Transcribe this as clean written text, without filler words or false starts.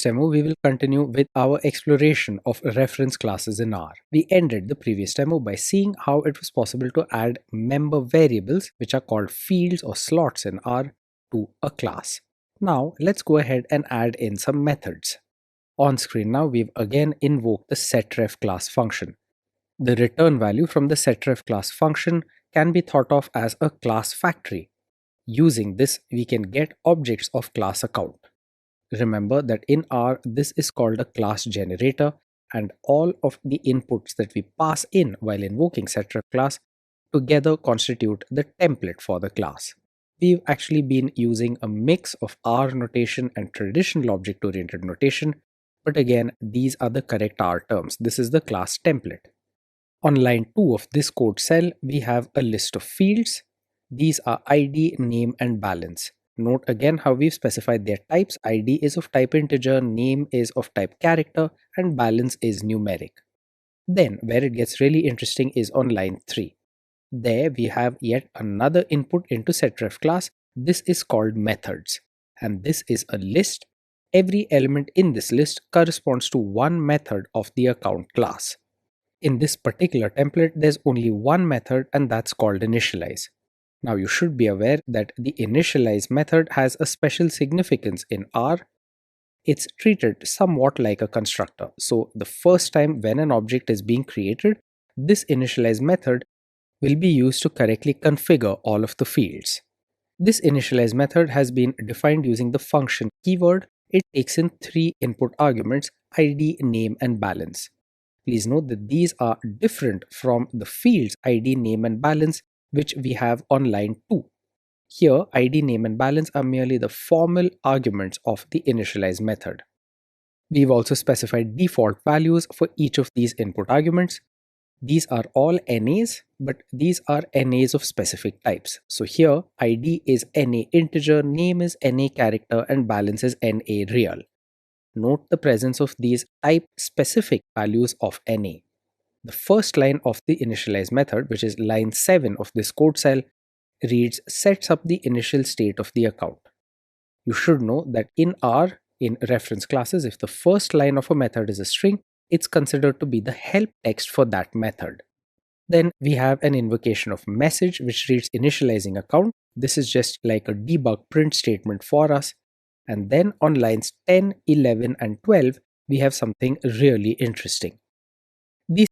demo, we will continue with our exploration of reference classes in R. We ended the previous demo by seeing how it was possible to add member variables, which are called fields or slots in R, to a class. Now let's go ahead and add in some methods. On screen now, we've again invoked the setref class function. The return value from the setref class function can be thought of as a class factory. Using this, we can get objects of class account. Remember that in R, this is called a class generator, and all of the inputs that we pass in while invoking setref class together constitute the template for the class. We've actually been using a mix of R notation and traditional object-oriented notation, but again, these are the correct R terms. This is the class template. On line 2 of this code cell, we have a list of fields. These are ID, name, and balance. Note again how we've specified their types. ID is of type integer, name is of type character, and balance is numeric. Then, where it gets really interesting is on line 3. There we have yet another input into setref class. This is called methods, and this is a list. Every element in this list corresponds to one method of the account class. In this particular template, there's only one method, and that's called initialize. Now you should be aware that the initialize method has a special significance in R. It's treated somewhat like a constructor. So the first time when an object is being created, this initialize method will be used to correctly configure all of the fields. This initialize method has been defined using the function keyword. It takes in 3 input arguments: ID, name, and balance. Please note that these are different from the fields ID, name, and balance which we have on line 2. Here, ID, name, and balance are merely the formal arguments of the initialize method. We've also specified default values for each of these input arguments. These are all NAs, but these are NAs of specific types. So here, ID is NA integer, name is NA character, and balance is NA real. Note the presence of these type-specific values of NA. The first line of the initialize method, which is line 7 of this code cell, reads sets up the initial state of the account. You should know that in R, in reference classes, if the first line of a method is a string, it's considered to be the help text for that method. Then we have an invocation of message, which reads initializing account. This is just like a debug print statement for us. And then on lines 10, 11, and 12, we have something really interesting. These